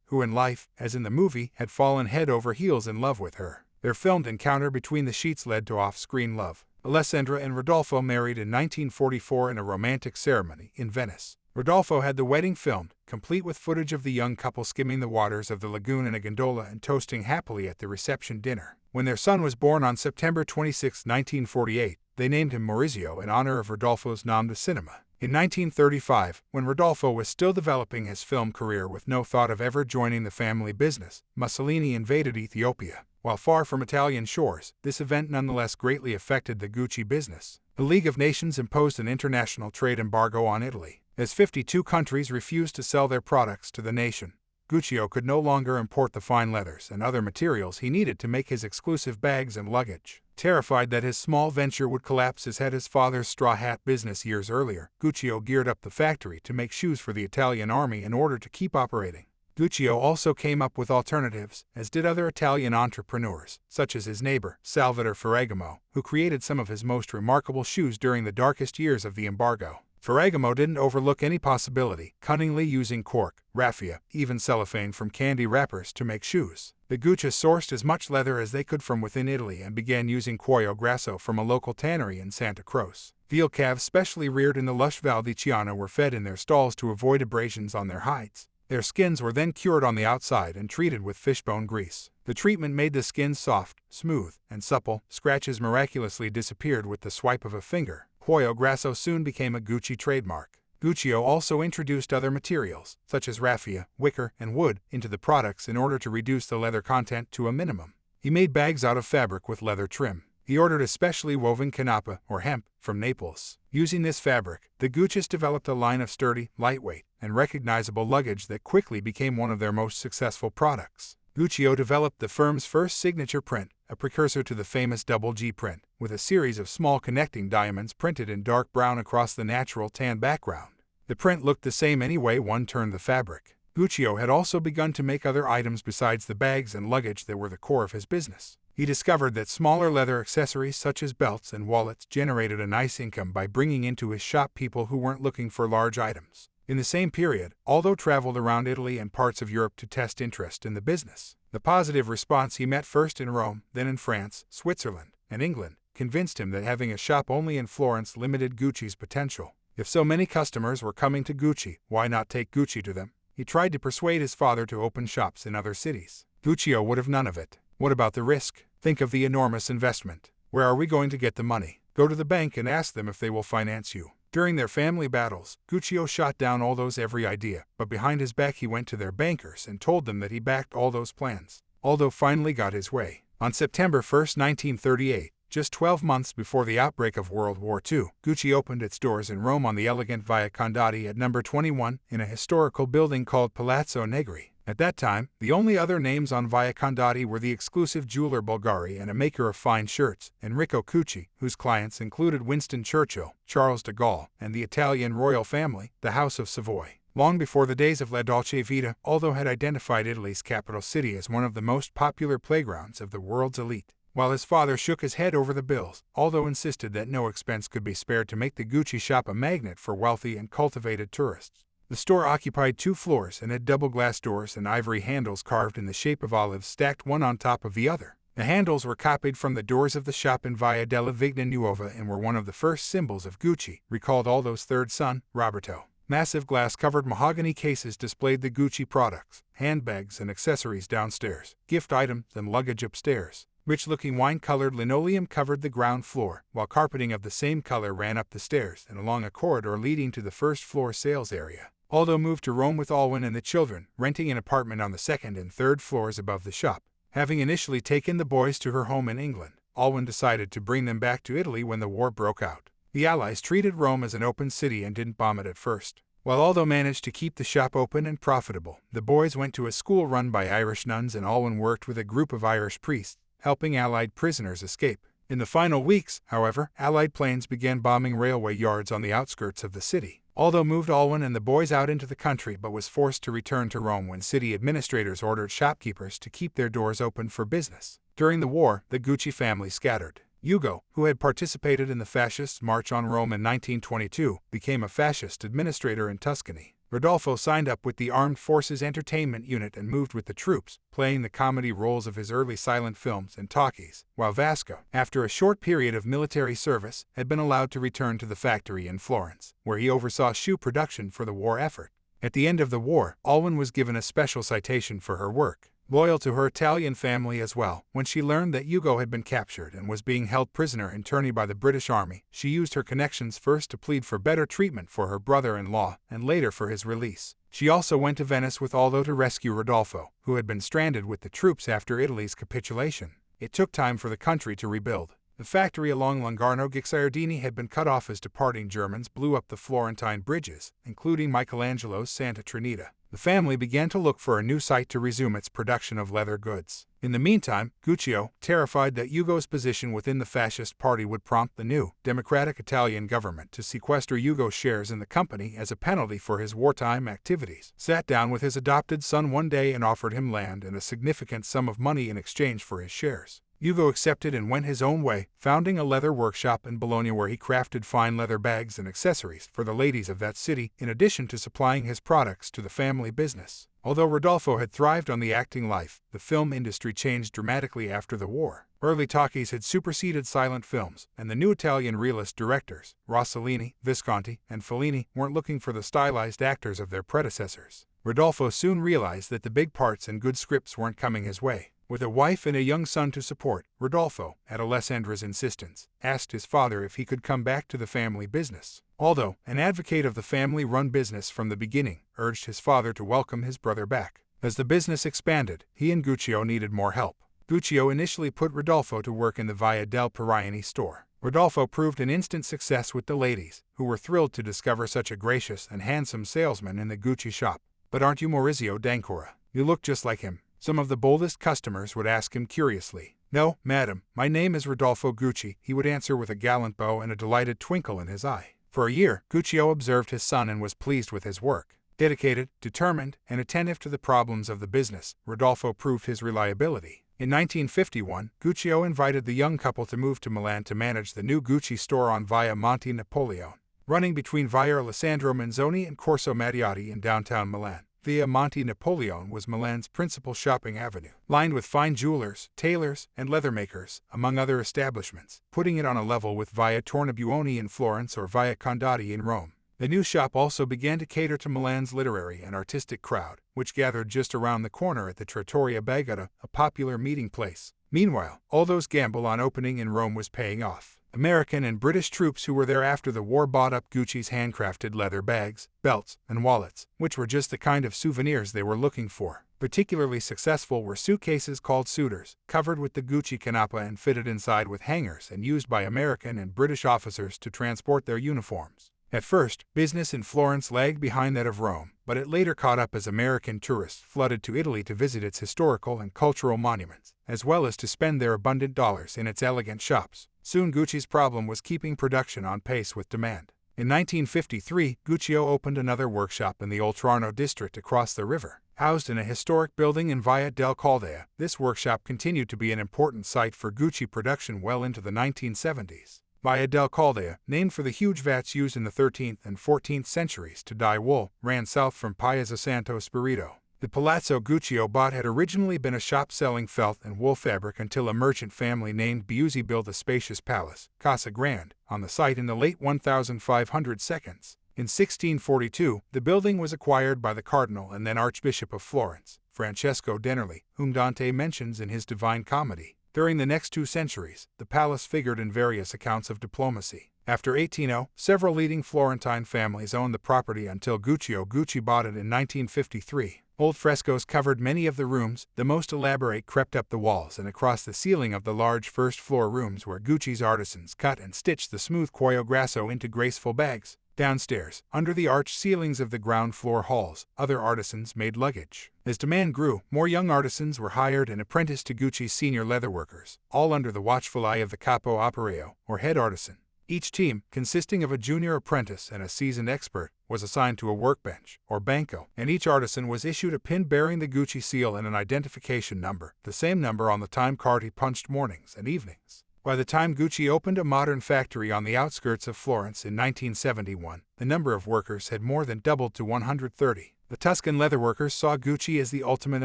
who in life, as in the movie, had fallen head over heels in love with her. Their filmed encounter between the sheets led to off-screen love. Alessandra and Rodolfo married in 1944 in a romantic ceremony in Venice. Rodolfo had the wedding filmed, complete with footage of the young couple skimming the waters of the lagoon in a gondola and toasting happily at the reception dinner. When their son was born on September 26, 1948, they named him Maurizio in honor of Rodolfo's nom de cinema. In 1935, when Rodolfo was still developing his film career with no thought of ever joining the family business, Mussolini invaded Ethiopia. While far from Italian shores, this event nonetheless greatly affected the Gucci business. The League of Nations imposed an international trade embargo on Italy, as 52 countries refused to sell their products to the nation. Guccio could no longer import the fine leathers and other materials he needed to make his exclusive bags and luggage. Terrified that his small venture would collapse as had his father's straw hat business years earlier, Guccio geared up the factory to make shoes for the Italian army in order to keep operating. Guccio also came up with alternatives, as did other Italian entrepreneurs, such as his neighbor, Salvatore Ferragamo, who created some of his most remarkable shoes during the darkest years of the embargo. Ferragamo didn't overlook any possibility, cunningly using cork, raffia, even cellophane from candy wrappers to make shoes. The Gucci sourced as much leather as they could from within Italy and began using cuoio grasso from a local tannery in Santa Croce. Veal calves specially reared in the lush Val di Chiana were fed in their stalls to avoid abrasions on their hides. Their skins were then cured on the outside and treated with fishbone grease. The treatment made the skins soft, smooth, and supple. Scratches miraculously disappeared with the swipe of a finger. Cuoio grasso soon became a Gucci trademark. Guccio also introduced other materials, such as raffia, wicker, and wood, into the products in order to reduce the leather content to a minimum. He made bags out of fabric with leather trim. He ordered a specially woven canapa, or hemp, from Naples. Using this fabric, the Guccis developed a line of sturdy, lightweight, and recognizable luggage that quickly became one of their most successful products. Guccio developed the firm's first signature print, a precursor to the famous double G print, with a series of small connecting diamonds printed in dark brown across the natural tan background. The print looked the same any way one turned the fabric. Guccio had also begun to make other items besides the bags and luggage that were the core of his business. He discovered that smaller leather accessories such as belts and wallets generated a nice income by bringing into his shop people who weren't looking for large items. In the same period, Aldo traveled around Italy and parts of Europe to test interest in the business. The positive response he met first in Rome, then in France, Switzerland, and England, convinced him that having a shop only in Florence limited Gucci's potential. If so many customers were coming to Gucci, why not take Gucci to them? He tried to persuade his father to open shops in other cities. Guccio would have none of it. What about the risk? Think of the enormous investment. Where are we going to get the money? Go to the bank and ask them if they will finance you. During their family battles, Guccio shot down Aldo's every idea, but behind his back he went to their bankers and told them that he backed Aldo's plans. Aldo finally got his way. On September 1, 1938, just 12 months before the outbreak of World War II, Gucci opened its doors in Rome on the elegant Via Condotti at number 21 in a historical building called Palazzo Negri. At that time, the only other names on Via Condotti were the exclusive jeweler Bulgari and a maker of fine shirts, Enrico Cucci, whose clients included Winston Churchill, Charles de Gaulle, and the Italian royal family, the House of Savoy. Long before the days of La Dolce Vita, Aldo had identified Italy's capital city as one of the most popular playgrounds of the world's elite. While his father shook his head over the bills, Aldo insisted that no expense could be spared to make the Gucci shop a magnet for wealthy and cultivated tourists. The store occupied 2 floors and had double glass doors and ivory handles carved in the shape of olives stacked one on top of the other. The handles were copied from the doors of the shop in Via della Vigna Nuova and were one of the first symbols of Gucci, recalled Aldo's third son, Roberto. Massive glass-covered mahogany cases displayed the Gucci products, handbags and accessories downstairs, gift items and luggage upstairs. Rich-looking wine-colored linoleum covered the ground floor, while carpeting of the same color ran up the stairs and along a corridor leading to the first-floor sales area. Aldo moved to Rome with Alwyn and the children, renting an apartment on the 2nd and 3rd floors above the shop. Having initially taken the boys to her home in England, Alwyn decided to bring them back to Italy when the war broke out. The Allies treated Rome as an open city and didn't bomb it at first. While Aldo managed to keep the shop open and profitable, the boys went to a school run by Irish nuns and Alwyn worked with a group of Irish priests, helping Allied prisoners escape. In the final weeks, however, Allied planes began bombing railway yards on the outskirts of the city. Aldo moved Alwyn and the boys out into the country but was forced to return to Rome when city administrators ordered shopkeepers to keep their doors open for business. During the war, the Gucci family scattered. Ugo, who had participated in the fascists' march on Rome in 1922, became a fascist administrator in Tuscany. Rodolfo signed up with the Armed Forces Entertainment Unit and moved with the troops, playing the comedy roles of his early silent films and talkies, while Vasco, after a short period of military service, had been allowed to return to the factory in Florence, where he oversaw shoe production for the war effort. At the end of the war, Alwyn was given a special citation for her work. Loyal to her Italian family as well, when she learned that Ugo had been captured and was being held prisoner in Terni by the British Army, she used her connections first to plead for better treatment for her brother-in-law, and later for his release. She also went to Venice with Aldo to rescue Rodolfo, who had been stranded with the troops after Italy's capitulation. It took time for the country to rebuild. The factory along Lungarno Guicciardini had been cut off as departing Germans blew up the Florentine bridges, including Michelangelo's Santa Trinita. The family began to look for a new site to resume its production of leather goods. In the meantime, Guccio, terrified that Ugo's position within the fascist party would prompt the new, democratic Italian government to sequester Ugo's shares in the company as a penalty for his wartime activities, sat down with his adopted son one day and offered him land and a significant sum of money in exchange for his shares. Ugo accepted and went his own way, founding a leather workshop in Bologna where he crafted fine leather bags and accessories for the ladies of that city, in addition to supplying his products to the family business. Although Rodolfo had thrived on the acting life, the film industry changed dramatically after the war. Early talkies had superseded silent films, and the new Italian realist directors, Rossellini, Visconti, and Fellini, weren't looking for the stylized actors of their predecessors. Rodolfo soon realized that the big parts and good scripts weren't coming his way. With a wife and a young son to support, Rodolfo, at Alessandra's insistence, asked his father if he could come back to the family business. Aldo, an advocate of the family-run business from the beginning, urged his father to welcome his brother back. As the business expanded, he and Guccio needed more help. Guccio initially put Rodolfo to work in the Via del Pariani store. Rodolfo proved an instant success with the ladies, who were thrilled to discover such a gracious and handsome salesman in the Gucci shop. "But aren't you Maurizio d'Ancora? You look just like him," some of the boldest customers would ask him curiously. "No, madam, my name is Rodolfo Gucci," he would answer with a gallant bow and a delighted twinkle in his eye. For a year, Guccio observed his son and was pleased with his work. Dedicated, determined, and attentive to the problems of the business, Rodolfo proved his reliability. In 1951, Guccio invited the young couple to move to Milan to manage the new Gucci store on Via Monte Napoleone, running between Via Alessandro Manzoni and Corso Mattiati in downtown Milan. Via Monte Napoleone was Milan's principal shopping avenue, lined with fine jewelers, tailors, and leather makers, among other establishments, putting it on a level with Via Tornabuoni in Florence or Via Condotti in Rome. The new shop also began to cater to Milan's literary and artistic crowd, which gathered just around the corner at the Trattoria Bagutta, a popular meeting place. Meanwhile, all those gamble on opening in Rome was paying off. American and British troops who were there after the war bought up Gucci's handcrafted leather bags, belts, and wallets, which were just the kind of souvenirs they were looking for. Particularly successful were suitcases called suitors, covered with the Gucci canapa and fitted inside with hangers and used by American and British officers to transport their uniforms. At first, business in Florence lagged behind that of Rome, but it later caught up as American tourists flooded to Italy to visit its historical and cultural monuments, as well as to spend their abundant dollars in its elegant shops. Soon Gucci's problem was keeping production on pace with demand. In 1953, Guccio opened another workshop in the Oltrarno district across the river. Housed in a historic building in Via del Caldea, this workshop continued to be an important site for Gucci production well into the 1970s. Via del Caldea, named for the huge vats used in the 13th and 14th centuries to dye wool, ran south from Piazza Santo Spirito. The Palazzo Guccio bought had originally been a shop selling felt and wool fabric until a merchant family named Biuzzi built a spacious palace, Casa Grande, on the site in the late 1500s. In 1642, the building was acquired by the Cardinal and then Archbishop of Florence, Francesco Denerli, whom Dante mentions in his Divine Comedy. During the next 2 centuries, the palace figured in various accounts of diplomacy. After 1800, several leading Florentine families owned the property until Gucci bought it in 1953. Old frescoes covered many of the rooms, the most elaborate crept up the walls and across the ceiling of the large first-floor rooms where Gucci's artisans cut and stitched the smooth cuoio grasso into graceful bags. Downstairs, under the arched ceilings of the ground-floor halls, other artisans made luggage. As demand grew, more young artisans were hired and apprenticed to Gucci's senior leatherworkers, all under the watchful eye of the capo operaio, or head artisan. Each team, consisting of a junior apprentice and a seasoned expert, was assigned to a workbench, or banco, and each artisan was issued a pin bearing the Gucci seal and an identification number, the same number on the time card he punched mornings and evenings. By the time Gucci opened a modern factory on the outskirts of Florence in 1971, the number of workers had more than doubled to 130. The Tuscan leatherworkers saw Gucci as the ultimate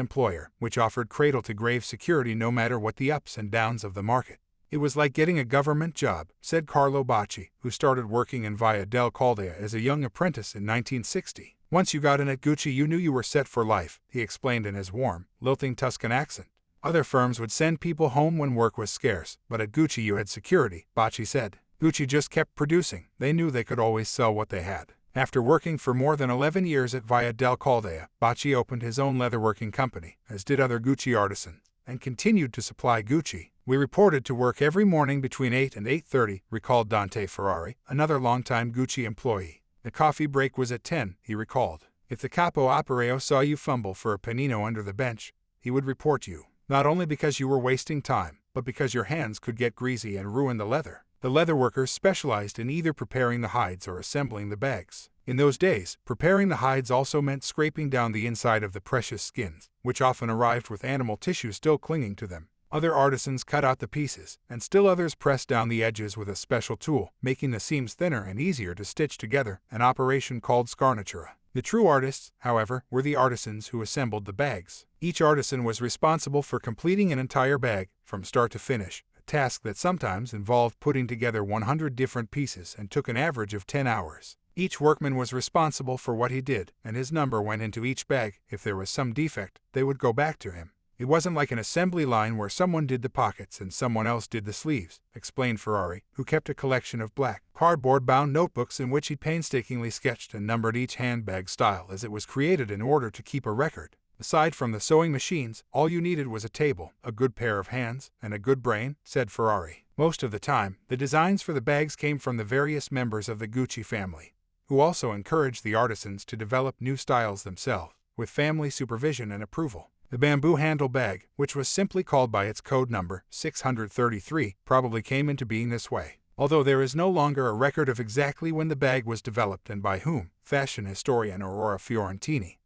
employer, which offered cradle-to-grave security no matter what the ups and downs of the market. It was like getting a government job, said Carlo Bacci, who started working in Via del Caldea as a young apprentice in 1960. Once you got in at Gucci you knew you were set for life, he explained in his warm, lilting Tuscan accent. Other firms would send people home when work was scarce, but at Gucci you had security, Bacci said. Gucci just kept producing. They knew they could always sell what they had. After working for more than 11 years at Via del Caldea, Bacci opened his own leatherworking company, as did other Gucci artisans, and continued to supply Gucci. We reported to work every morning between 8 and 8:30, recalled Dante Ferrari, another longtime Gucci employee. The coffee break was at 10, he recalled. If the capo operaio saw you fumble for a panino under the bench, he would report you. Not only because you were wasting time, but because your hands could get greasy and ruin the leather. The leatherworkers specialized in either preparing the hides or assembling the bags. In those days, preparing the hides also meant scraping down the inside of the precious skins, which often arrived with animal tissue still clinging to them. Other artisans cut out the pieces, and still others pressed down the edges with a special tool, making the seams thinner and easier to stitch together, an operation called scarnatura. The true artists, however, were the artisans who assembled the bags. Each artisan was responsible for completing an entire bag, from start to finish, a task that sometimes involved putting together 100 different pieces and took an average of 10 hours. Each workman was responsible for what he did, and his number went into each bag. If there was some defect, they would go back to him. It wasn't like an assembly line where someone did the pockets and someone else did the sleeves, explained Ferrari, who kept a collection of black, cardboard-bound notebooks in which he painstakingly sketched and numbered each handbag style as it was created in order to keep a record. Aside from the sewing machines, all you needed was a table, a good pair of hands, and a good brain, said Ferrari. Most of the time, the designs for the bags came from the various members of the Gucci family, who also encouraged the artisans to develop new styles themselves, with family supervision and approval. The bamboo handle bag, which was simply called by its code number 633, probably came into being this way. Although there is no longer a record of exactly when the bag was developed and by whom, fashion historian Aurora Fiorentini,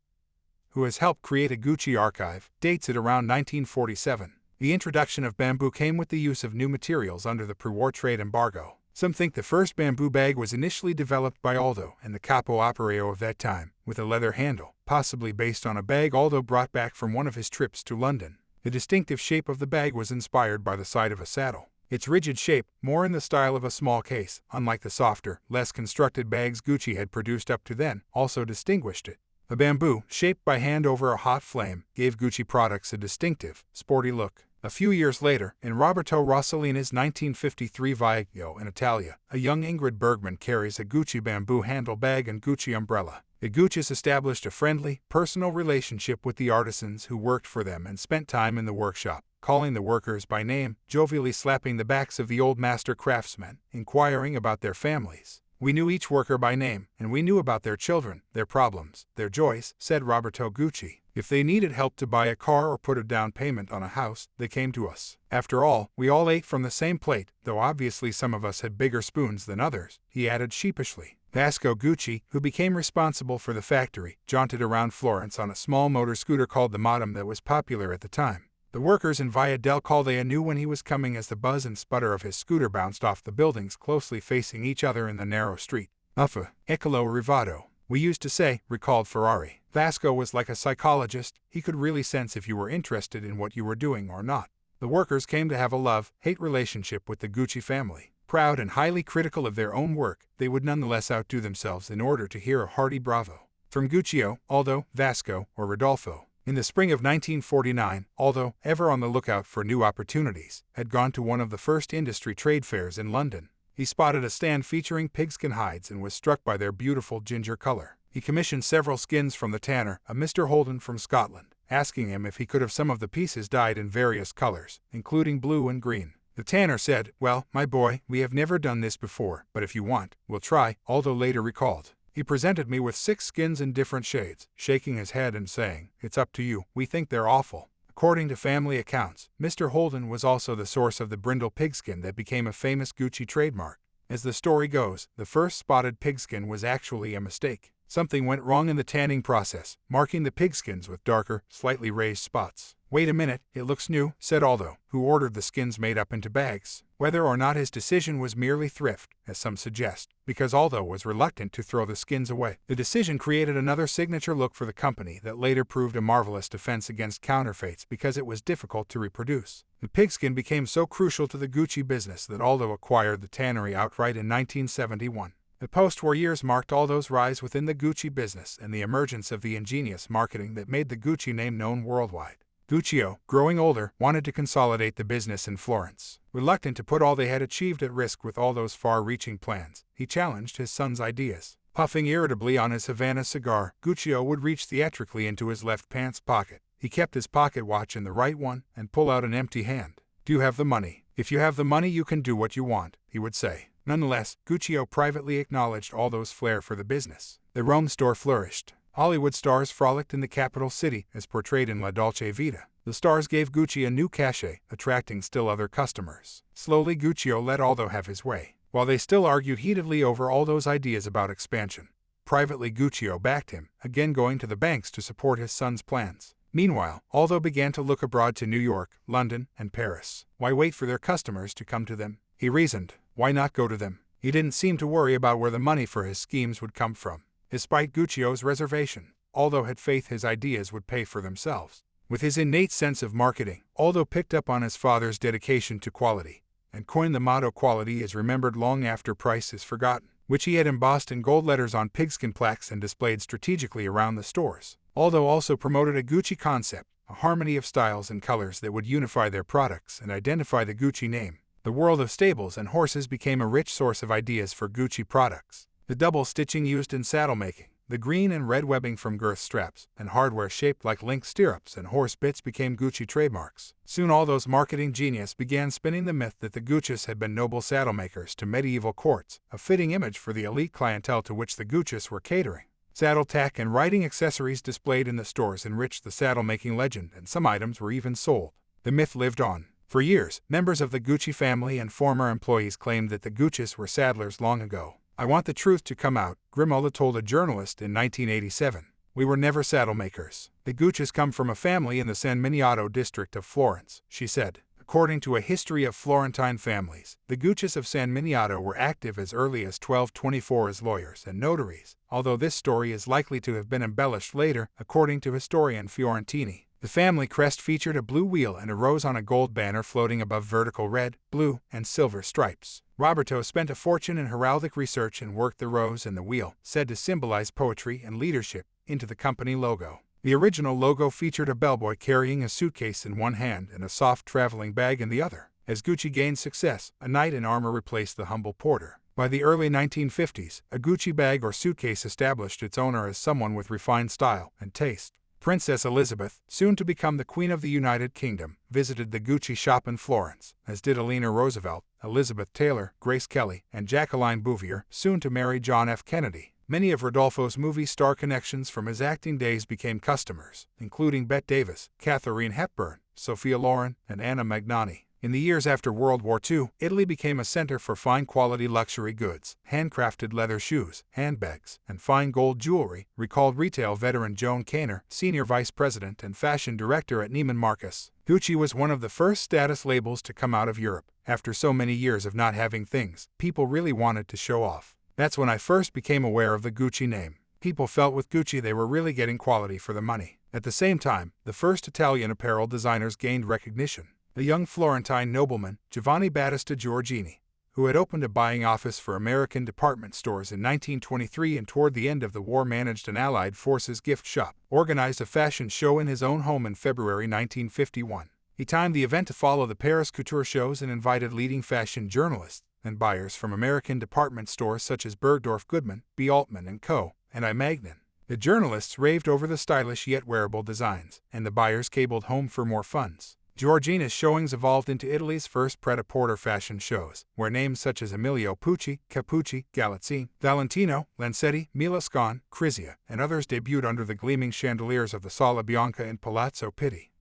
who has helped create a Gucci archive, dates it around 1947. The introduction of bamboo came with the use of new materials under the pre-war trade embargo. Some think the first bamboo bag was initially developed by Aldo and the capo operaio of that time, with a leather handle, possibly based on a bag Aldo brought back from one of his trips to London. The distinctive shape of the bag was inspired by the side of a saddle. Its rigid shape, more in the style of a small case, unlike the softer, less constructed bags Gucci had produced up to then, also distinguished it. The bamboo, shaped by hand over a hot flame, gave Gucci products a distinctive, sporty look. A few years later, in Roberto Rossellini's 1953 Viaggio in Italia, a young Ingrid Bergman carries a Gucci bamboo handle bag and Gucci umbrella. The Guccis established a friendly, personal relationship with the artisans who worked for them and spent time in the workshop, calling the workers by name, jovially slapping the backs of the old master craftsmen, inquiring about their families. We knew each worker by name, and we knew about their children, their problems, their joys, said Roberto Gucci. If they needed help to buy a car or put a down payment on a house, they came to us. After all, we all ate from the same plate, though obviously some of us had bigger spoons than others, he added sheepishly. Vasco Gucci, who became responsible for the factory, jaunted around Florence on a small motor scooter called the Modem that was popular at the time. The workers in Via del Caldea knew when he was coming as the buzz and sputter of his scooter bounced off the buildings closely facing each other in the narrow street. Uffa, eccolo arrivato, we used to say, recalled Ferrari. Vasco was like a psychologist, he could really sense if you were interested in what you were doing or not. The workers came to have a love-hate relationship with the Gucci family. Proud and highly critical of their own work, they would nonetheless outdo themselves in order to hear a hearty bravo from Guccio, Aldo, Vasco, or Rodolfo. In the spring of 1949, Aldo, ever on the lookout for new opportunities, had gone to one of the first industry trade fairs in London. He spotted a stand featuring pigskin hides and was struck by their beautiful ginger color. He commissioned several skins from the tanner, a Mr. Holden from Scotland, asking him if he could have some of the pieces dyed in various colors, including blue and green. The tanner said, "Well, my boy, we have never done this before, but if you want, we'll try," Aldo later recalled. He presented me with 6 skins in different shades, shaking his head and saying, "It's up to you, we think they're awful." According to family accounts, Mr. Holden was also the source of the brindle pigskin that became a famous Gucci trademark. As the story goes, the first spotted pigskin was actually a mistake. Something went wrong in the tanning process, marking the pigskins with darker, slightly raised spots. "Wait a minute, it looks new," said Aldo, who ordered the skins made up into bags. Whether or not his decision was merely thrift, as some suggest, because Aldo was reluctant to throw the skins away. The decision created another signature look for the company that later proved a marvelous defense against counterfeits because it was difficult to reproduce. The pigskin became so crucial to the Gucci business that Aldo acquired the tannery outright in 1971. The post-war years marked Aldo's rise within the Gucci business and the emergence of the ingenious marketing that made the Gucci name known worldwide. Guccio, growing older, wanted to consolidate the business in Florence. Reluctant to put all they had achieved at risk with all those far-reaching plans, he challenged his son's ideas. Puffing irritably on his Havana cigar, Guccio would reach theatrically into his left pants pocket. He kept his pocket watch in the right one and pull out an empty hand. "Do you have the money? If you have the money you can do what you want," he would say. Nonetheless, Guccio privately acknowledged Aldo's flair for the business. The Rome store flourished. Hollywood stars frolicked in the capital city, as portrayed in La Dolce Vita. The stars gave Gucci a new cachet, attracting still other customers. Slowly Guccio let Aldo have his way. While they still argued heatedly over Aldo's ideas about expansion, privately Guccio backed him, again going to the banks to support his son's plans. Meanwhile, Aldo began to look abroad to New York, London, and Paris. Why wait for their customers to come to them? He reasoned. Why not go to them? He didn't seem to worry about where the money for his schemes would come from. Despite Guccio's reservation, Aldo had faith his ideas would pay for themselves. With his innate sense of marketing, Aldo picked up on his father's dedication to quality, and coined the motto "Quality is remembered long after price is forgotten," which he had embossed in gold letters on pigskin plaques and displayed strategically around the stores. Aldo also promoted a Gucci concept, a harmony of styles and colors that would unify their products and identify the Gucci name. The world of stables and horses became a rich source of ideas for Gucci products. The double stitching used in saddle making, The green and red webbing from girth straps and hardware shaped like link stirrups and horse bits became Gucci trademarks. Soon all those marketing geniuses began spinning the myth that the Guccis had been noble saddle makers to medieval courts, a fitting image for the elite clientele to which the Guccis were catering. Saddle tack and riding accessories displayed in the stores enriched the saddle-making legend, and some items were even sold. The myth lived on. For years, members of the Gucci family and former employees claimed that the Guccis were saddlers long ago. "I want the truth to come out," Grimalda told a journalist in 1987. "We were never saddle makers. The Guccis come from a family in the San Miniato district of Florence," she said. According to a history of Florentine families, the Guccis of San Miniato were active as early as 1224 as lawyers and notaries, although this story is likely to have been embellished later, according to historian Fiorentini. The family crest featured a blue wheel and a rose on a gold banner floating above vertical red, blue, and silver stripes. Roberto spent a fortune in heraldic research and worked the rose and the wheel, said to symbolize poetry and leadership, into the company logo. The original logo featured a bellboy carrying a suitcase in one hand and a soft traveling bag in the other. As Gucci gained success, a knight in armor replaced the humble porter. By the early 1950s, a Gucci bag or suitcase established its owner as someone with refined style and taste. Princess Elizabeth, soon to become the Queen of the United Kingdom, visited the Gucci shop in Florence, as did Eleanor Roosevelt, Elizabeth Taylor, Grace Kelly, and Jacqueline Bouvier, soon to marry John F. Kennedy. Many of Rodolfo's movie star connections from his acting days became customers, including Bette Davis, Katharine Hepburn, Sophia Loren, and Anna Magnani. In the years after World War II, Italy became a center for fine-quality luxury goods, handcrafted leather shoes, handbags, and fine gold jewelry, recalled retail veteran Joan Kaner, senior vice president and fashion director at Neiman Marcus. Gucci was one of the first status labels to come out of Europe. After so many years of not having things, people really wanted to show off. That's when I first became aware of the Gucci name. People felt with Gucci they were really getting quality for the money. At the same time, the first Italian apparel designers gained recognition. A young Florentine nobleman, Giovanni Battista Giorgini, who had opened a buying office for American department stores in 1923 and toward the end of the war managed an Allied Forces gift shop, organized a fashion show in his own home in February 1951. He timed the event to follow the Paris couture shows and invited leading fashion journalists and buyers from American department stores such as Bergdorf Goodman, B. Altman & Co., and I. Magnin. The journalists raved over the stylish yet wearable designs, and the buyers cabled home for more funds. Giorgina's showings evolved into Italy's first pret-a-porter fashion shows, where names such as Emilio Pucci, Capucci, Galazzini, Valentino, Lancetti, Milascon, Crizia, and others debuted under the gleaming chandeliers of the Sala Bianca in Palazzo Pitti.